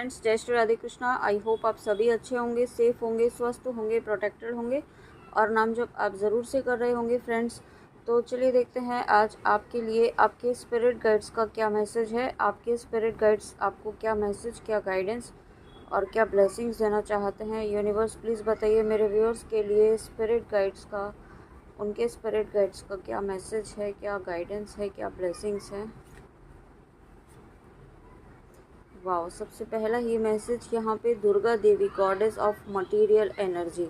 Friends, जय Shri Radhe Krishna. I hope आप सभी अच्छे होंगे, सेफ होंगे, स्वस्थ होंगे, प्रोटेक्टेड होंगे और नाम जप आप ज़रूर से कर रहे होंगे फ्रेंड्स। तो चलिए देखते हैं आज आपके लिए आपके स्पिरिट गाइड्स का क्या मैसेज है। आपके स्पिरिट गाइड्स आपको क्या मैसेज, क्या गाइडेंस और क्या ब्लेसिंग्स देना चाहते हैं। यूनिवर्स प्लीज़ बताइए मेरे व्यूअर्स के लिए स्पिरिट गाइड्स का, उनके स्पिरिट गाइड्स का क्या मैसेज है, क्या गाइडेंस है, क्या ब्लेसिंग्स है। वाओ, सबसे पहला ही मैसेज यहाँ पे Durga Devi, goddess of material energy.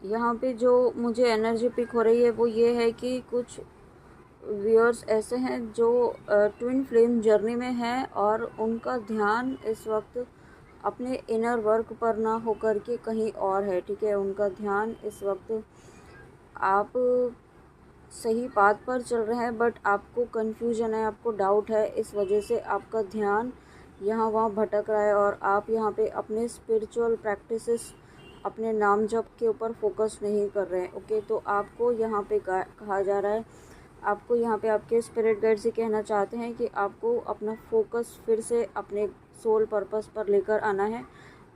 यहाँ पे जो मुझे एनर्जी पिक हो रही है वो ये है कि कुछ व्यूअर्स ऐसे हैं जो ट्विन फ्लेम जर्नी में हैं और उनका ध्यान इस वक्त अपने इनर वर्क पर ना होकर के कहीं और है। ठीक है, उनका ध्यान इस वक्त आप सही बात पर चल रहे हैं बट आपको कन्फ्यूजन है, आपको डाउट है, इस वजह से आपका ध्यान यहाँ वहाँ भटक रहा है और आप यहाँ पे अपने स्पिरिचुअल प्रैक्टिसेस, अपने नाम जप के ऊपर फोकस नहीं कर रहे हैं। ओके, तो आपको यहाँ पे कहा जा रहा है, आपको यहाँ पे आपके स्पिरिट गाइड से कहना चाहते हैं कि आपको अपना फोकस फिर से अपने सोल पर्पस पर लेकर आना है।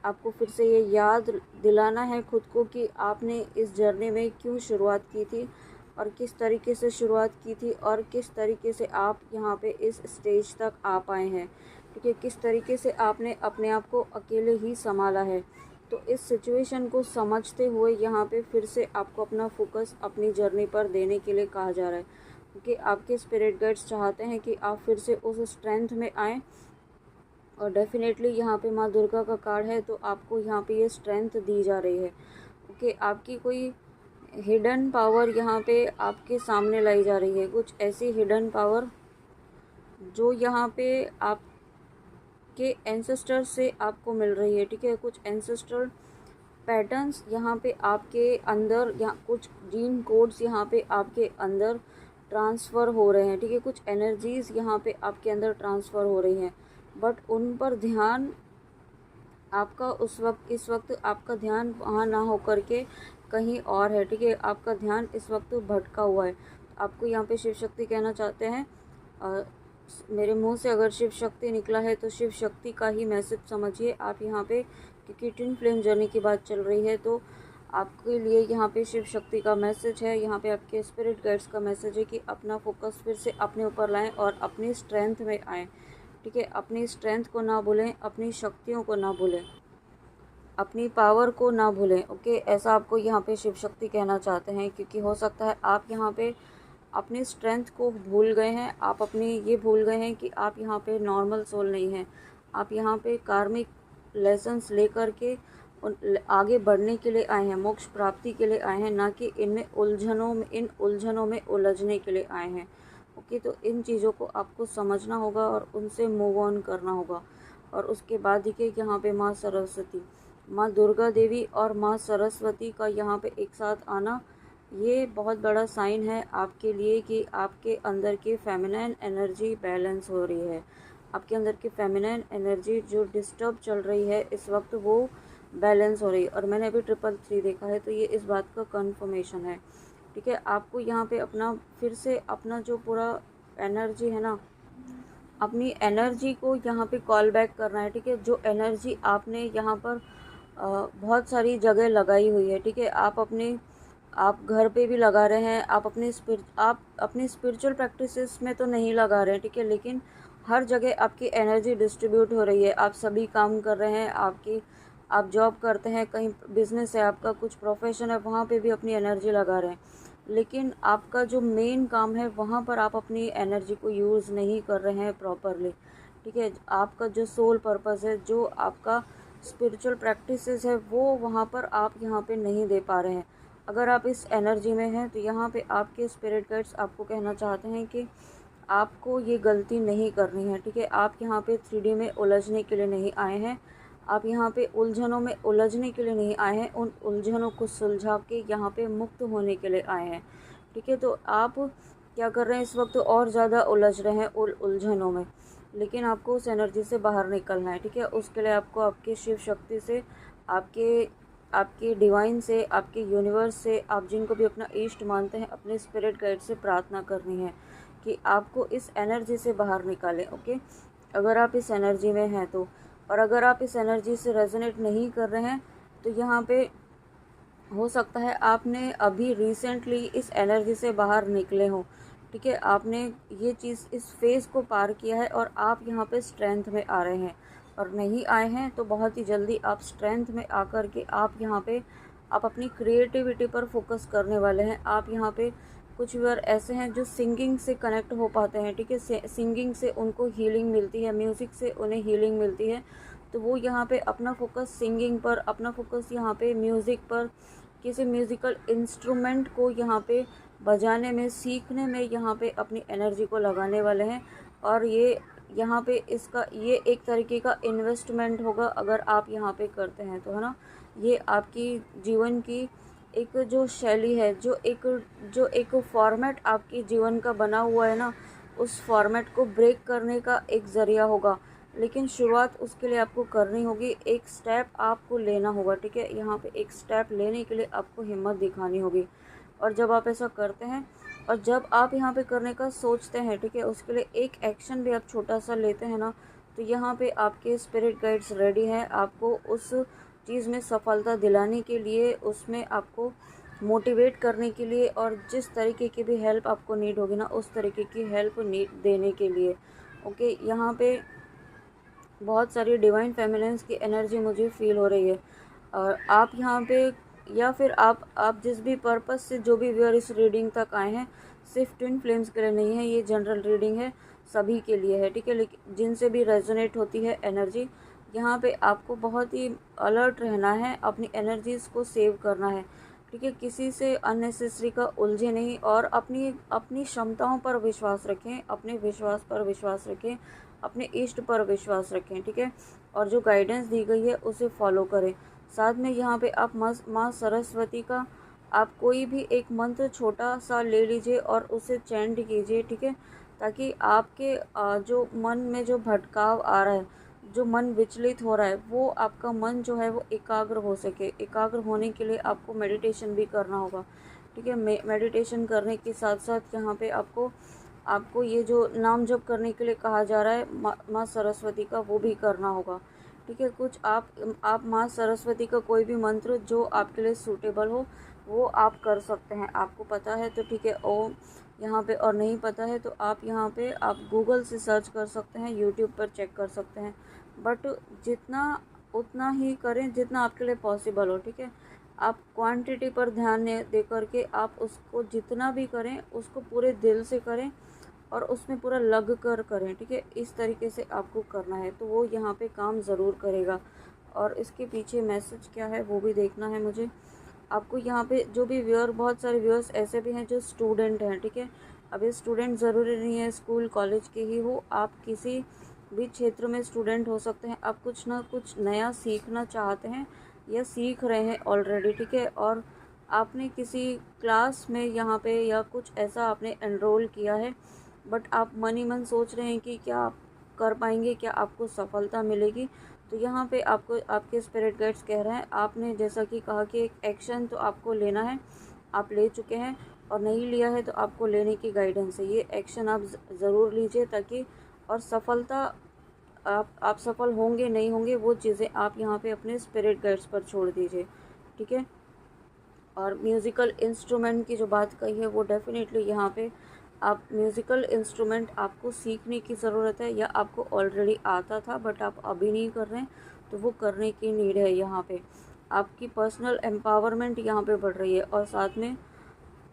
आपको फिर से ये याद दिलाना है खुद को कि आपने इस जर्नी में क्यों शुरुआत की थी और किस तरीके से शुरुआत की थी और किस तरीके से आप यहाँ पे इस स्टेज तक आ पाए हैं। ठीक है, किस तरीके से आपने अपने आप को अकेले ही संभाला है। तो इस सिचुएशन को समझते हुए यहाँ पे फिर से आपको अपना फोकस अपनी जर्नी पर देने के लिए कहा जा रहा है, क्योंकि आपके स्पिरिट गाइड्स चाहते हैं कि आप फिर से उस स्ट्रेंथ में आएँ। और डेफिनेटली यहाँ पे माँ दुर्गा का कार्ड है तो आपको यहाँ पे ये स्ट्रेंथ दी जा रही है। ओके, आपकी कोई हिडन पावर यहाँ पे आपके सामने लाई जा रही है, कुछ ऐसी हिडन पावर जो यहाँ पे आपके एंसेस्टर से आपको मिल रही है। ठीक है, कुछ एंसेस्ट्रल पैटर्न्स यहाँ पे आपके अंदर, यहाँ कुछ जीन कोड्स यहाँ पे आपके अंदर ट्रांसफ़र हो रहे हैं। ठीक है, कुछ एनर्जीज़ यहाँ पे आपके अंदर ट्रांसफ़र हो रही हैं बट उन पर ध्यान आपका इस वक्त आपका ध्यान वहाँ ना हो कर के कहीं और है। ठीक है, आपका ध्यान इस वक्त भटका हुआ है। आपको यहाँ पे शिव शक्ति कहना चाहते हैं। मेरे मुंह से अगर शिव शक्ति निकला है तो शिव शक्ति का ही मैसेज समझिए आप यहाँ पे, क्योंकि ट्विन फ्लेम जर्नी की बात चल रही है तो आपके लिए यहाँ पे शिव शक्ति का मैसेज है। यहाँ पे आपके स्पिरिट गाइड्स का मैसेज है कि अपना फोकस फिर से अपने ऊपर लाएं और अपनी स्ट्रेंथ में आएँ। ठीक है, अपनी स्ट्रेंथ को ना भूलें, अपनी शक्तियों को ना भूलें, अपनी पावर को ना भूलें। ओके, ऐसा आपको यहाँ पे शिव शक्ति कहना चाहते हैं, क्योंकि हो सकता है आप यहाँ पे अपनी स्ट्रेंथ को भूल गए हैं, आप अपनी ये भूल गए हैं कि आप यहाँ पे नॉर्मल सोल नहीं हैं। आप यहाँ पे कार्मिक लेसन्स लेकर के आगे बढ़ने के लिए आए हैं, मोक्ष प्राप्ति के लिए आए हैं, ना कि इन उलझनों में उलझने के लिए आए हैं। ओके, तो इन चीज़ों को आपको समझना होगा और उनसे मूव ऑन करना होगा। और उसके बाद देखिए यहाँ पे माँ सरस्वती, माँ दुर्गा देवी और माँ सरस्वती का यहाँ पे एक साथ आना, ये बहुत बड़ा साइन है आपके लिए कि आपके अंदर की फेमिनिन एनर्जी बैलेंस हो रही है। आपके अंदर की फेमिनिन एनर्जी जो डिस्टर्ब चल रही है इस वक्त वो बैलेंस हो रही है। और मैंने अभी 333 देखा है तो ये इस बात का कंफर्मेशन है। ठीक है, आपको यहाँ पे अपना फिर से अपना जो पूरा एनर्जी है ना, अपनी एनर्जी को यहाँ पे कॉल बैक करना है। ठीक है, जो एनर्जी आपने यहाँ पर बहुत सारी जगह लगाई हुई है। ठीक है, आप घर पे भी लगा रहे हैं, आप अपनी स्पिरिचुअल प्रैक्टिसेस में तो नहीं लगा रहे हैं। ठीक है, लेकिन हर जगह आपकी एनर्जी डिस्ट्रीब्यूट हो रही है। आप सभी काम कर रहे हैं, आप जॉब करते हैं, कहीं बिजनेस है आपका, कुछ प्रोफेशन है, वहाँ पे भी अपनी एनर्जी लगा रहे हैं, लेकिन आपका जो मेन काम है वहाँ पर आप अपनी एनर्जी को यूज़ नहीं कर रहे हैं प्रॉपरली। ठीक है, आपका जो सोल पर्पस है, जो आपका स्पिरिचुअल प्रैक्टिसेस है, वो वहाँ पर आप यहाँ पे नहीं दे पा रहे हैं। अगर आप इस एनर्जी में हैं तो यहाँ पे आपके स्पिरिट गाइड्स आपको कहना चाहते हैं कि आपको ये गलती नहीं करनी है। ठीक है, आप यहाँ पे 3D में उलझने के लिए नहीं आए हैं, आप यहाँ पे उलझनों में उलझने के लिए नहीं आए हैं, उन उलझनों को सुलझा के यहाँ पे मुक्त होने के लिए आए हैं। ठीक है, तो आप क्या कर रहे हैं इस वक्त, और ज़्यादा उलझ रहे हैं उलझनों में, लेकिन आपको उस एनर्जी से बाहर निकलना है। ठीक है, उसके लिए आपको आपकी शिव शक्ति से, आपके डिवाइन से, आपके यूनिवर्स से, आप जिनको भी अपना इष्ट मानते हैं, अपने स्पिरिट गाइड से प्रार्थना करनी है कि आपको इस एनर्जी से बाहर निकालें। ओके, अगर आप इस एनर्जी में हैं तो। और अगर आप इस एनर्जी से रेजोनेट नहीं कर रहे हैं तो यहाँ पे हो सकता है आपने अभी रिसेंटली इस एनर्जी से बाहर निकले हो, ठीक है, आपने ये चीज़ इस फेज़ को पार किया है और आप यहाँ पे स्ट्रेंथ में आ रहे हैं। और नहीं आए हैं तो बहुत ही जल्दी आप स्ट्रेंथ में आकर के आप यहाँ पे आप अपनी क्रिएटिविटी पर फोकस करने वाले हैं। आप यहाँ पे कुछ व्यूअर ऐसे हैं जो सिंगिंग से कनेक्ट हो पाते हैं, ठीक है, सिंगिंग से उनको हीलिंग मिलती है, म्यूज़िक से उन्हें हीलिंग मिलती है। तो वो यहाँ पे अपना फोकस सिंगिंग पर, अपना फोकस यहाँ पे म्यूज़िक पर, किसी म्यूज़िकल इंस्ट्रूमेंट को यहाँ पे बजाने में, सीखने में यहाँ पे अपनी एनर्जी को लगाने वाले हैं। और ये यहाँ पे इसका ये एक तरीके का इन्वेस्टमेंट होगा अगर आप यहाँ पे करते हैं तो, है ना। ये आपकी जीवन की एक जो शैली है, जो एक फॉर्मेट आपके जीवन का बना हुआ है ना, उस फॉर्मेट को ब्रेक करने का एक ज़रिया होगा। लेकिन शुरुआत उसके लिए आपको करनी होगी, एक स्टेप आपको लेना होगा, ठीक है। यहाँ पे एक स्टेप लेने के लिए आपको हिम्मत दिखानी होगी। और जब आप ऐसा करते हैं और जब आप यहाँ पे करने का सोचते हैं, ठीक है, उसके लिए एक एक्शन भी आप छोटा सा लेते हैं ना, तो यहाँ पे आपके स्पिरिट गाइड्स रेडी हैं आपको उस चीज़ में सफलता दिलाने के लिए, उसमें आपको मोटिवेट करने के लिए, और जिस तरीके की भी हेल्प आपको नीड होगी ना, उस तरीके की हेल्प नीड देने के लिए। ओके, यहाँ पे बहुत सारी डिवाइन फेमिनिन्स की एनर्जी मुझे फील हो रही है। और आप यहाँ पे, या फिर आप जिस भी पर्पस से जो भी व्यूअर इस रीडिंग तक आए हैं, सिर्फ ट्विन फ्लेम्स के लिए नहीं है, ये जनरल रीडिंग है, सभी के लिए है, ठीक है। लेकिन जिनसे भी रेजोनेट होती है एनर्जी, यहाँ पे आपको बहुत ही अलर्ट रहना है, अपनी एनर्जीज़ को सेव करना है, ठीक है। किसी से अननेसेसरी का उलझे नहीं, और अपनी अपनी क्षमताओं पर विश्वास रखें, अपने विश्वास पर विश्वास रखें, अपने इष्ट पर विश्वास रखें, ठीक है। और जो गाइडेंस दी गई है उसे फॉलो करें। साथ में यहाँ पे आप माँ सरस्वती का आप कोई भी एक मंत्र छोटा सा ले लीजिए और उसे चैंट कीजिए, ठीक है, ताकि आपके जो मन में जो भटकाव आ रहा है, जो मन विचलित हो रहा है, वो आपका मन जो है वो एकाग्र हो सके। एकाग्र होने के लिए आपको मेडिटेशन भी करना होगा, ठीक है। मेडिटेशन करने के साथ साथ यहाँ पे आपको आपको ये जो नाम जप करने के लिए कहा जा रहा है माँ सरस्वती का, वो भी करना होगा, ठीक है। कुछ आप माँ सरस्वती का कोई भी मंत्र जो आपके लिए सूटेबल हो वो आप कर सकते हैं। आपको पता है तो ठीक है, ओम यहाँ पे, और नहीं पता है तो आप यहाँ पे आप गूगल से सर्च कर सकते हैं, यूट्यूब पर चेक कर सकते हैं। बट जितना उतना ही करें जितना आपके लिए पॉसिबल हो, ठीक है। आप क्वांटिटी पर ध्यान दे करके आप उसको जितना भी करें उसको पूरे दिल से करें और उसमें पूरा लग कर करें, ठीक है। इस तरीके से आपको करना है तो वो यहाँ पे काम ज़रूर करेगा। और इसके पीछे मैसेज क्या है वो भी देखना है मुझे। आपको यहाँ पे जो भी व्यूअर, बहुत सारे व्यूअर्स ऐसे भी हैं जो स्टूडेंट हैं, ठीक है। अब ये स्टूडेंट ज़रूरी नहीं है स्कूल कॉलेज के ही हो, आप किसी भी क्षेत्र में स्टूडेंट हो सकते हैं। आप कुछ ना कुछ नया सीखना चाहते हैं या सीख रहे हैं ऑलरेडी, ठीक है। और आपने किसी क्लास में यहाँ पे या कुछ ऐसा आपने एनरोल किया है, बट आप मन ही मन सोच रहे हैं कि क्या आप कर पाएंगे, क्या आपको सफलता मिलेगी। तो यहाँ पे आपको आपके स्पिरिट गाइड्स कह रहे हैं, आपने जैसा कि कहा कि एक एक्शन तो आपको लेना है, आप ले चुके हैं, और नहीं लिया है तो आपको लेने की गाइडेंस है। ये एक्शन आप ज़रूर लीजिए, ताकि और सफलता आप सफल होंगे नहीं होंगे वो चीज़ें आप यहाँ पे अपने स्पिरिट गाइड्स पर छोड़ दीजिए, ठीक है। और म्यूज़िकल इंस्ट्रूमेंट की जो बात कही है वो डेफिनेटली यहाँ पे आप म्यूज़िकल इंस्ट्रूमेंट आपको सीखने की ज़रूरत है, या आपको ऑलरेडी आता था बट आप अभी नहीं कर रहे हैं, तो वो करने की नीड है। यहाँ पे आपकी पर्सनल एम्पावरमेंट यहाँ पे बढ़ रही है, और साथ में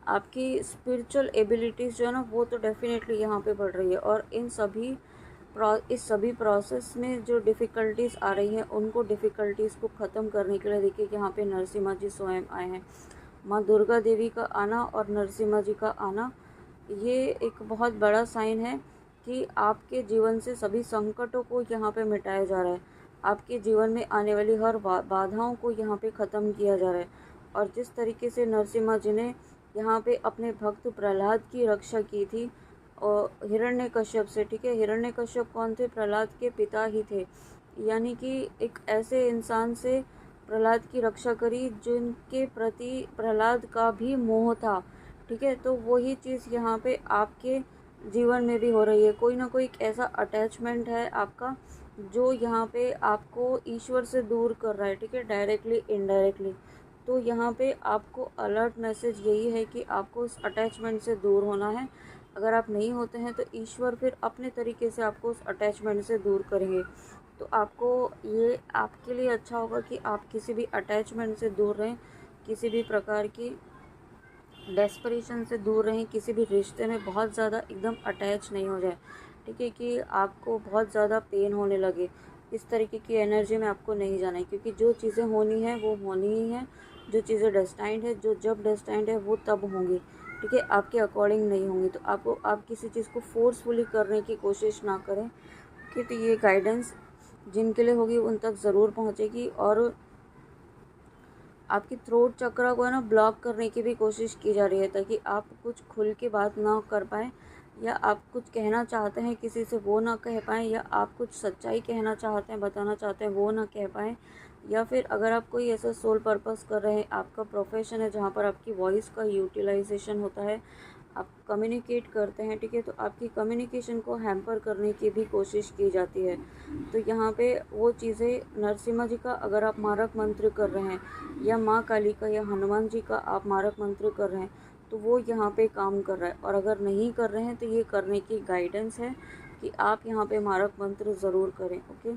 आपकी स्पिरिचुअल एबिलिटीज़ जो है ना वो तो डेफिनेटली यहाँ पे बढ़ रही है। और इस सभी प्रोसेस में जो डिफ़िकल्टीज़ आ रही हैं उनको डिफ़िकल्टीज़ को ख़त्म करने के लिए देखिए यहाँ पे नरसिम्हा जी स्वयं आए हैं। माँ दुर्गा देवी का आना और नरसिम्हा जी का आना, ये एक बहुत बड़ा साइन है कि आपके जीवन से सभी संकटों को यहाँ पे मिटाया जा रहा है। आपके जीवन में आने वाली हर बाधाओं को यहाँ पे ख़त्म किया जा रहा है। और जिस तरीके से नरसिम्हा जी ने यहाँ पे अपने भक्त प्रहलाद की रक्षा की थी और हिरण्यकश्यप से, ठीक है। हिरण्यकश्यप कौन थे? प्रहलाद के पिता ही थे। यानी कि एक ऐसे इंसान से प्रहलाद की रक्षा करी जिनके प्रति प्रहलाद का भी मोह था, ठीक है। तो वही चीज़ यहाँ पे आपके जीवन में भी हो रही है। कोई ना कोई एक ऐसा अटैचमेंट है आपका जो यहाँ पे आपको ईश्वर से दूर कर रहा है, ठीक है, डायरेक्टली इनडायरेक्टली। तो यहाँ पे आपको अलर्ट मैसेज यही है कि आपको उस अटैचमेंट से दूर होना है। अगर आप नहीं होते हैं तो ईश्वर फिर अपने तरीके से आपको उस अटैचमेंट से दूर करेंगे। तो आपको ये आपके लिए अच्छा होगा कि आप किसी भी अटैचमेंट से दूर रहें, किसी भी प्रकार की डेस्परेशन से दूर रहें, किसी भी रिश्ते में बहुत ज़्यादा एकदम अटैच नहीं हो जाए, ठीक है, कि आपको बहुत ज़्यादा पेन होने लगे। इस तरीके की एनर्जी में आपको नहीं जाना है, क्योंकि जो चीज़ें होनी है वो होनी ही है। जो चीज़ें डेस्टाइंड है, जो जब डेस्टाइंड है वो तब होंगी, ठीक है, आपके अकॉर्डिंग नहीं होंगी। तो आपको आप किसी चीज़ को फोर्सफुली करने की कोशिश ना करें, कि तो ये गाइडेंस जिनके लिए होगी उन तक ज़रूर पहुँचेगी। और आपकी थ्रोट चक्रा को है ना ब्लॉक करने की भी कोशिश की जा रही है, ताकि आप कुछ खुल के बात ना कर पाएँ, या आप कुछ कहना चाहते हैं किसी से वो ना कह पाएँ, या आप कुछ सच्चाई कहना चाहते हैं, बताना चाहते हैं, वो ना कह पाएँ। या फिर अगर आप कोई ऐसा सोल पर्पस कर रहे हैं, आपका प्रोफेशन है जहाँ पर आपकी वॉइस का यूटिलाइजेशन होता है, आप कम्युनिकेट करते हैं, ठीक है, तो आपकी कम्युनिकेशन को हैम्पर करने की भी कोशिश की जाती है। तो यहाँ पे वो चीज़ें नरसिम्हा जी का अगर आप मारक मंत्र कर रहे हैं, या माँ काली का या हनुमान जी का आप मारक मंत्र कर रहे हैं, तो वो यहाँ पे काम कर रहा है। और अगर नहीं कर रहे हैं तो ये करने की गाइडेंस है कि आप यहाँ पे मारक मंत्र ज़रूर करें, ओके,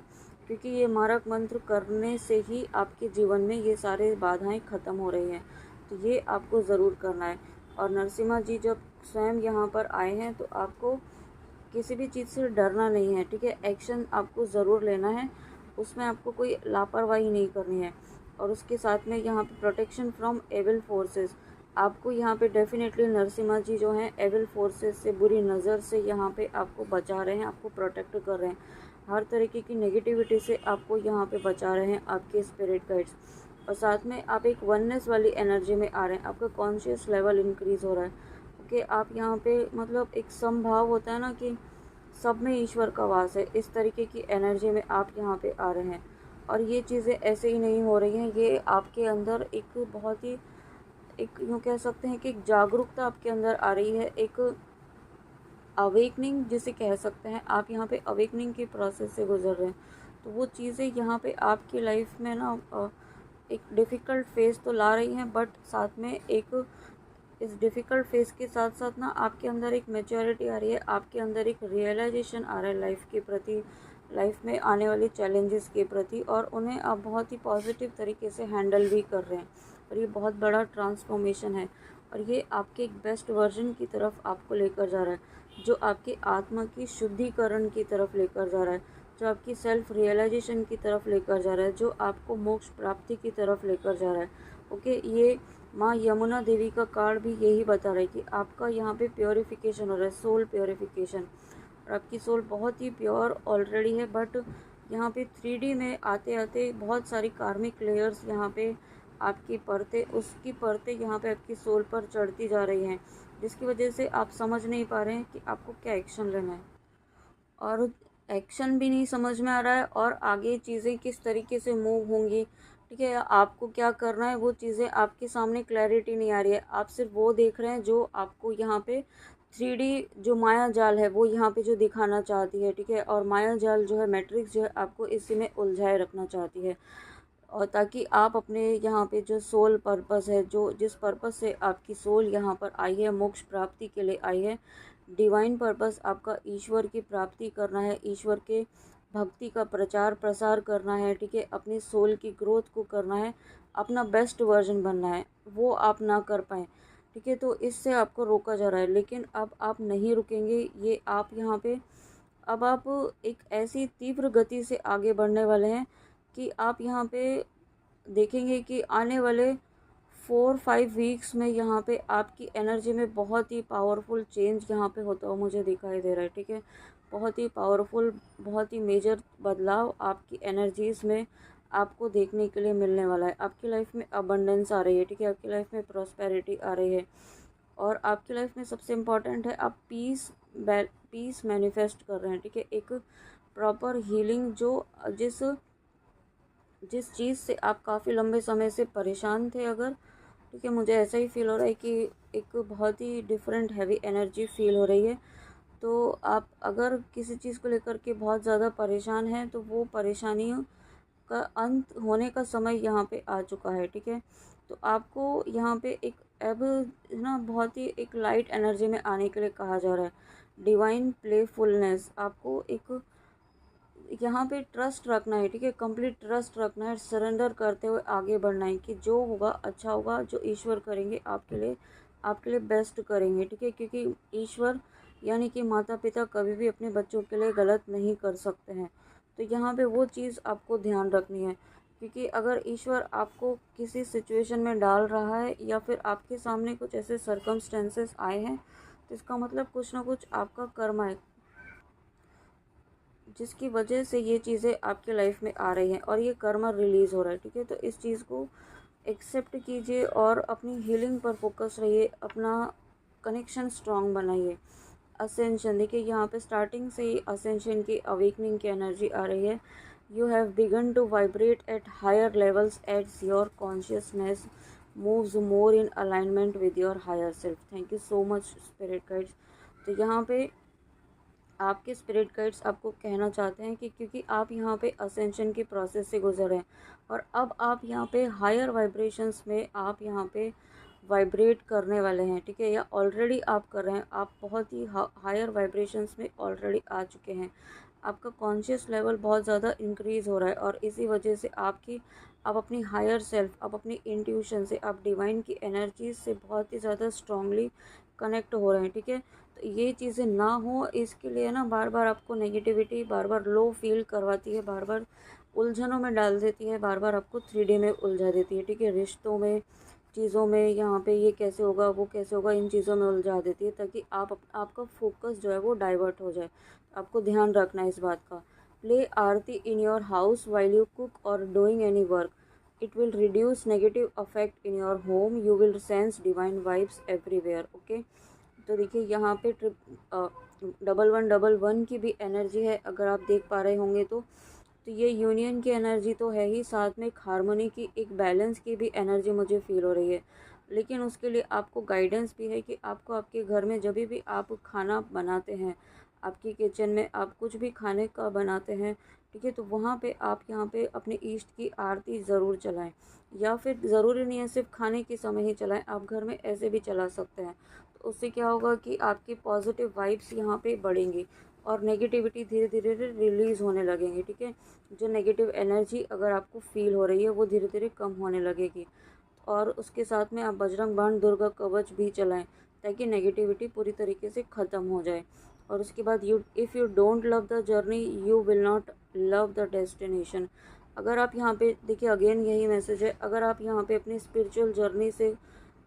क्योंकि ये मारक मंत्र करने से ही आपके जीवन में ये सारे बाधाएं ख़त्म हो रही हैं। तो ये आपको ज़रूर करना है। और नरसिम्हा जी जब स्वयं यहाँ पर आए हैं तो आपको किसी भी चीज़ से डरना नहीं है, ठीक है, एक्शन आपको ज़रूर लेना है, उसमें आपको कोई लापरवाही नहीं करनी है। और उसके साथ में यहाँ पे प्रोटेक्शन फ्रॉम एविल फोर्सेस, आपको यहाँ पे डेफिनेटली नरसिम्हा जी जो हैं एविल फोर्सेस से, बुरी नज़र से यहाँ पे आपको बचा रहे हैं, आपको प्रोटेक्ट कर रहे हैं, हर तरीके की नेगेटिविटी से आपको यहाँ पे बचा रहे हैं आपके स्पिरिट गाइड्स। और साथ में आप एक वननेस वाली एनर्जी में आ रहे हैं, आपका कॉन्शियस लेवल इंक्रीज़ हो रहा है, ओके। आप यहाँ पे मतलब एक समभाव होता है ना कि सब में ईश्वर का वास है, इस तरीके की एनर्जी में आप यहाँ पे आ रहे हैं। और ये चीज़ें ऐसे ही नहीं हो रही हैं, ये आपके अंदर एक बहुत ही, एक यूँ कह सकते हैं कि एक जागरूकता आपके अंदर आ रही है, एक अवेकनिंग जिसे कह सकते हैं। आप यहाँ पे अवेकनिंग के प्रोसेस से गुजर रहे हैं। तो वो चीज़ें यहाँ पे आपकी लाइफ में ना एक डिफ़िकल्ट फेज़ तो ला रही हैं, बट साथ में एक इस डिफ़िकल्ट फेज़ के साथ साथ ना आपके अंदर एक मैच्योरिटी आ रही है, आपके अंदर एक रियलाइजेशन आ रहा है लाइफ के प्रति, लाइफ में आने वाले चैलेंजेस के प्रति, और उन्हें आप बहुत ही पॉजिटिव तरीके से हैंडल भी कर रहे हैं। और ये बहुत बड़ा ट्रांसफॉर्मेशन है, और ये आपके एक बेस्ट वर्जन की तरफ आपको लेकर जा रहा है, जो आपकी आत्मा की शुद्धिकरण की तरफ लेकर जा रहा है, जो आपकी सेल्फ रियलाइजेशन की तरफ लेकर जा रहा है, जो आपको मोक्ष प्राप्ति की तरफ लेकर जा रहा है, ओके। ये माँ यमुना देवी का कार्ड भी यही बता रहा है कि आपका यहाँ पे प्योरिफिकेशन हो रहा है, सोल प्योरिफिकेशन। और आपकी सोल बहुत ही प्योर ऑलरेडी है, बट यहाँ पे 3D में आते आते बहुत सारी कार्मिक लेयर्स यहाँ पे आपकी परतें, उसकी परतें यहाँ पे आपकी सोल पर चढ़ती जा रही हैं, जिसकी वजह से आप समझ नहीं पा रहे हैं कि आपको क्या एक्शन लेना है। और एक्शन भी नहीं समझ में आ रहा है, और आगे चीज़ें किस तरीके से मूव होंगी, ठीक है, आपको क्या करना है, वो चीज़ें आपके सामने क्लैरिटी नहीं आ रही है। आप सिर्फ वो देख रहे हैं जो आपको यहाँ पे 3D जो माया जाल है वो यहाँ पे जो दिखाना चाहती है, ठीक है, और माया जाल जो है, मैट्रिक्स जो है, आपको इसी में उलझाए रखना चाहती है। और ताकि आप अपने यहाँ पे जो सोल पर्पस है, जो जिस पर्पस से आपकी सोल यहाँ पर आई है, मोक्ष प्राप्ति के लिए आई है, डिवाइन पर्पस आपका ईश्वर की प्राप्ति करना है, ईश्वर के भक्ति का प्रचार प्रसार करना है, ठीक है, अपनी सोल की ग्रोथ को करना है, अपना बेस्ट वर्जन बनना है, वो आप ना कर पाएँ, ठीक है, तो इससे आपको रोका जा रहा है। लेकिन अब आप नहीं रुकेंगे, ये आप यहाँ पे अब आप एक ऐसी तीव्र गति से आगे बढ़ने वाले हैं कि आप यहाँ पे देखेंगे कि आने वाले 4-5 वीक्स में यहाँ पे आपकी एनर्जी में बहुत ही पावरफुल चेंज यहाँ पे होता हुआ मुझे दिखाई दे रहा है, ठीक है, बहुत ही पावरफुल, बहुत ही मेजर बदलाव आपकी एनर्जीज़ में आपको देखने के लिए मिलने वाला है। आपकी लाइफ में अबंडेंस आ रही है, ठीक है, आपकी लाइफ में प्रॉस्पेरिटी आ रही है, और आपकी लाइफ में सबसे इम्पॉर्टेंट है आप पीस मैनिफेस्ट कर रहे हैं, ठीक है, एक प्रॉपर हीलिंग, जो जिस जिस चीज़ से आप काफ़ी लंबे समय से परेशान थे अगर, ठीक है, मुझे ऐसा ही फील हो रहा है कि एक बहुत ही डिफरेंट हैवी एनर्जी फील हो रही है। तो आप अगर किसी चीज़ को लेकर के बहुत ज़्यादा परेशान हैं तो वो परेशानियों का अंत होने का समय यहाँ पे आ चुका है, ठीक है। तो आपको यहाँ पे एक अब ना बहुत ही एक लाइट एनर्जी में आने के लिए कहा जा रहा है। डिवाइन प्लेफुलनेस, आपको एक यहाँ पे ट्रस्ट रखना है, ठीक है, कंप्लीट ट्रस्ट रखना है, सरेंडर करते हुए आगे बढ़ना है कि जो होगा अच्छा होगा, जो ईश्वर करेंगे आपके लिए बेस्ट करेंगे, ठीक है। क्योंकि ईश्वर यानी कि माता पिता कभी भी अपने बच्चों के लिए गलत नहीं कर सकते हैं। तो यहाँ पे वो चीज़ आपको ध्यान रखनी है, क्योंकि अगर ईश्वर आपको किसी सिचुएशन में डाल रहा है या फिर आपके सामने कुछ ऐसे सर्कमस्टेंसेस आए हैं, तो इसका मतलब कुछ ना कुछ आपका कर्म है जिसकी वजह से ये चीज़ें आपके लाइफ में आ रही हैं और ये कर्मा रिलीज़ हो रहा है, ठीक है। तो इस चीज़ को एक्सेप्ट कीजिए और अपनी हीलिंग पर फोकस रहिए, अपना कनेक्शन स्ट्रांग बनाइए। असेंशन, देखिए यहाँ पे स्टार्टिंग से ही असेंशन की अवेकनिंग की एनर्जी आ रही है। You have begun to vibrate at higher levels as your consciousness moves more in alignment with your higher self. Thank you so much spirit guides. तो यहाँ पे आपके स्पिरिट गाइड्स आपको कहना चाहते हैं कि क्योंकि आप यहाँ पे असेंशन की प्रोसेस से गुजर रहे हैं और अब आप यहाँ पे हायर वाइब्रेशंस में आप यहाँ पे वाइब्रेट करने वाले हैं, ठीक है, या ऑलरेडी आप कर रहे हैं। आप बहुत ही हायर वाइब्रेशंस में ऑलरेडी आ चुके हैं। आपका कॉन्शियस लेवल बहुत ज़्यादा इंक्रीज़ हो रहा है और इसी वजह से आप अपनी हायर सेल्फ, आप अपनी इंट्यूशन से, आप डिवाइन की एनर्जी से बहुत ही ज़्यादा स्ट्रांगली कनेक्ट हो रहे हैं, ठीक है। तो ये चीज़ें ना हो इसके लिए ना बार बार आपको नेगेटिविटी बार बार लो फील करवाती है, बार बार उलझनों में डाल देती है, बार बार आपको 3D में उलझा देती है, ठीक है। रिश्तों में, चीज़ों में, यहाँ पे ये कैसे होगा, वो कैसे होगा, इन चीज़ों में उलझा देती है ताकि आपका फोकस जो है वो डाइवर्ट हो जाए। आपको ध्यान रखना है इस बात का। Play aarti in your house while you cook or doing any work. It will reduce negative affect in your home. You will sense divine vibes everywhere. Okay, तो देखिए यहाँ पे 1111 की भी एनर्जी है, अगर आप देख पा रहे होंगे तो ये यूनियन की एनर्जी तो है ही, साथ में एक हारमोनी की, एक बैलेंस की भी एनर्जी मुझे फील हो रही है। लेकिन उसके लिए आपको गाइडेंस भी है कि आपको आपके घर में जब भी आप खाना बनाते हैं, आपकी किचन में आप कुछ भी खाने का बनाते हैं, ठीक है, तो वहाँ पे आप यहाँ पे अपने इष्ट की आरती ज़रूर चलाएं, या फिर ज़रूरी नहीं है सिर्फ खाने के समय ही चलाएं, आप घर में ऐसे भी चला सकते हैं। तो उससे क्या होगा कि आपकी पॉजिटिव वाइब्स यहाँ पे बढ़ेंगी और नेगेटिविटी धीरे धीरे रिलीज़ होने लगेंगी, ठीक है। जो नेगेटिव एनर्जी अगर आपको फील हो रही है वो धीरे धीरे कम होने लगेगी। और उसके साथ में आप बजरंग बाण, दुर्गा कवच भी चलाएं ताकि नेगेटिविटी पूरी तरीके से ख़त्म हो जाए। और उसके बाद if you don't love the journey you will not love the destination. अगर आप यहाँ पे देखिए, अगेन यही मैसेज है, अगर आप यहाँ पे अपनी स्पिरिचुअल जर्नी से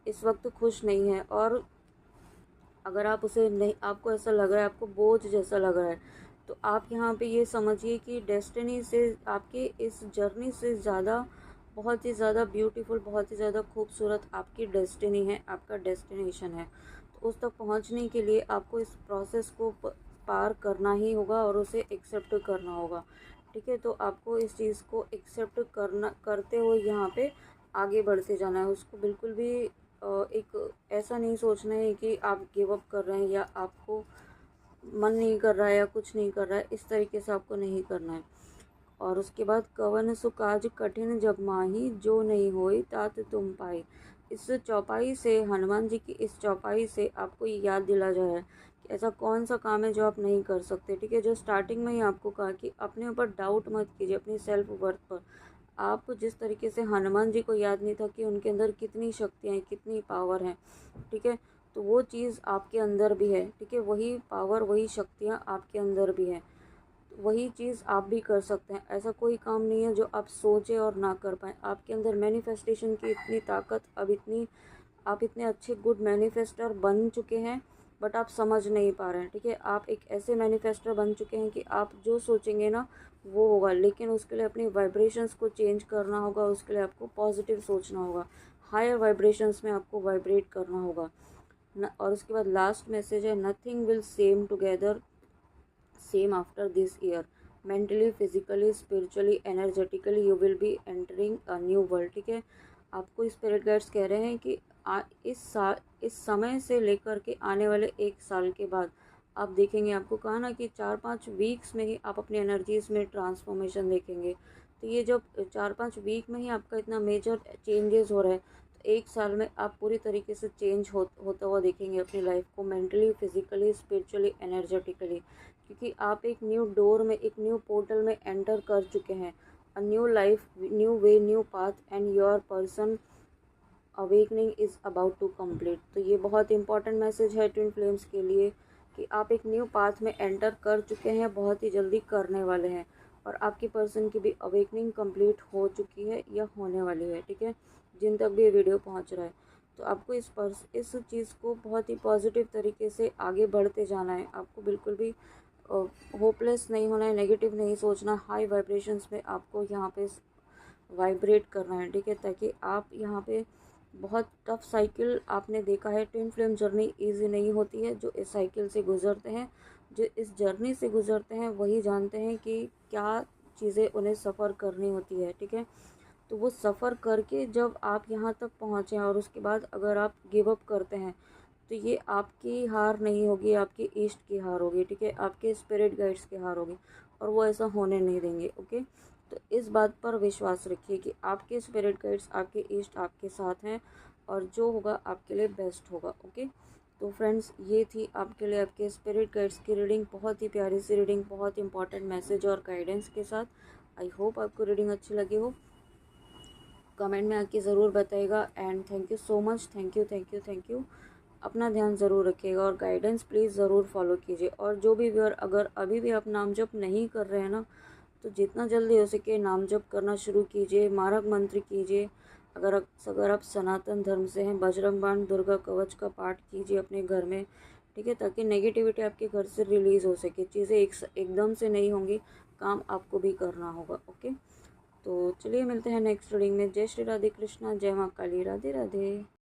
इस वक्त खुश नहीं हैं और अगर आप उसे नहीं, आपको ऐसा लग रहा है, आपको बोझ जैसा लग रहा है, तो आप यहाँ पे ये समझिए कि डेस्टिनी से, आपके इस जर्नी से ज़्यादा, बहुत ही ज़्यादा ब्यूटीफुल, बहुत ही ज़्यादा खूबसूरत आपकी डेस्टिनी है, आपका डेस्टिनेशन है। तो उस तक पहुँचने के लिए आपको इस प्रोसेस को पार करना ही होगा और उसे एक्सेप्ट करना होगा, ठीक है। तो आपको इस चीज़ को एक्सेप्ट करते हुए यहाँ पे आगे बढ़ते जाना है। उसको बिल्कुल भी एक ऐसा नहीं सोचना है कि आप गिव अप कर रहे हैं या आपको मन नहीं कर रहा है या कुछ नहीं कर रहा है, इस तरीके से आपको नहीं करना है। और उसके बाद कवन सुकाज कठिन जब माही जो नहीं होई तात तुम पाई। इस चौपाई से, हनुमान जी की इस चौपाई से आपको ये याद दिला जा रहा है कि ऐसा कौन सा काम है जो आप नहीं कर सकते, ठीक है। जो स्टार्टिंग में ही आपको कहा कि अपने ऊपर डाउट मत कीजिए, अपनी सेल्फ वर्थ पर। आप जिस तरीके से हनुमान जी को याद नहीं था कि उनके अंदर कितनी शक्तियाँ हैं, कितनी पावर है, ठीक है, तो वो चीज़ आपके अंदर भी है, ठीक है। वही पावर, वही शक्तियाँ आपके अंदर भी है, वही चीज़ आप भी कर सकते हैं। ऐसा कोई काम नहीं है जो आप सोचें और ना कर पाएँ। आपके अंदर मैनिफेस्टेशन की इतनी ताकत, अब इतनी, आप इतने अच्छे गुड मैनिफेस्टर बन चुके हैं, बट आप समझ नहीं पा रहे हैं, ठीक है। आप एक ऐसे मैनिफेस्टर बन चुके हैं कि आप जो सोचेंगे ना वो होगा, लेकिन उसके लिए अपनी वाइब्रेशंस को चेंज करना होगा, उसके लिए आपको पॉजिटिव सोचना होगा, हायर वाइब्रेशंस में आपको वाइब्रेट करना होगा और उसके बाद लास्ट मैसेज है, nothing will same after this year. Mentally, physically, spiritually, energetically you will be entering a new world, ठीक है। आपको स्पिरिट गाइड्स कह रहे हैं कि इस समय से लेकर के आने वाले 1 साल के बाद आप देखेंगे, आपको कहा ना कि 4-5 वीक्स में ही आप अपनी एनर्जीज़ में ट्रांसफॉर्मेशन देखेंगे। तो ये जब 4-5 वीक में ही आपका इतना मेजर चेंजेस हो रहा है, तो 1 साल में आप पूरी तरीके से चेंज होता हुआ देखेंगे अपनी लाइफ को, मेंटली, फिजिकली, स्पिरिचुअली, एनर्जेटिकली। क्योंकि आप एक न्यू डोर में, एक न्यू पोर्टल में एंटर कर चुके हैं। A new life, new way, new path and your person awakening is about to complete. तो ये बहुत इंपॉर्टेंट मैसेज है ट्विन फ्लेम्स के लिए कि आप एक न्यू पाथ में एंटर कर चुके हैं, बहुत ही जल्दी करने वाले हैं, और आपकी पर्सन की भी अवेकनिंग कंप्लीट हो चुकी है या होने वाली है। ठीक है, जिन तक भी ये वीडियो पहुंच रहा है, तो आपको इस चीज़ को बहुत ही पॉजिटिव तरीके से आगे बढ़ते जाना है। आपको बिल्कुल भी होपलेस नहीं होना है, नेगेटिव नहीं सोचना, हाई वाइब्रेशंस में आपको यहाँ पे वाइब्रेट करना है। ठीक है, ताकि आप यहाँ पे बहुत टफ साइकिल आपने देखा है, ट्विन फ्लेम जर्नी इजी नहीं होती है। जो इस साइकिल से गुजरते हैं, जो इस जर्नी से गुजरते हैं, वही जानते हैं कि क्या चीज़ें उन्हें सफ़र करनी होती है। ठीक है, तो वो सफ़र करके जब आप यहाँ तक पहुँचे और उसके बाद अगर आप गिव अप करते हैं, तो ये आपकी हार नहीं होगी, आपकी ईस्ट की हार होगी। ठीक है, आपके स्पिरिट गाइड्स की हार होगी, और वो ऐसा होने नहीं देंगे। ओके, तो इस बात पर विश्वास रखिए कि आपके स्पिरिट गाइड्स, आपके ईस्ट आपके साथ हैं, और जो होगा आपके लिए बेस्ट होगा। ओके, तो फ्रेंड्स, ये थी आपके लिए आपके स्पिरिट गाइड्स की रीडिंग, बहुत ही प्यारी सी रीडिंग, बहुत इंपॉर्टेंट मैसेज और गाइडेंस के साथ। आई होप आपको रीडिंग अच्छी लगी हो। कमेंट में आके ज़रूर बताइएगा। And thank you so much, thank you, thank you, thank you. अपना ध्यान ज़रूर रखिएगा और गाइडेंस प्लीज़ ज़रूर फॉलो कीजिए। और जो भी व्यूअर अगर अभी भी आप नाम जप नहीं कर रहे हैं ना, तो जितना जल्दी हो सके नाम जप करना शुरू कीजिए, मारक मंत्र कीजिए। अगर आप सनातन धर्म से हैं, बजरंग बाण, दुर्गा कवच का पाठ कीजिए अपने घर में। ठीक है, ताकि नेगेटिविटी आपके घर से रिलीज़ हो सके। चीज़ें एकदम से नहीं होंगी, काम आपको भी करना होगा। ओके, तो चलिए मिलते हैं नेक्स्ट रीडिंग में। जय श्री राधे कृष्णा, जय माँ काली, राधे राधे।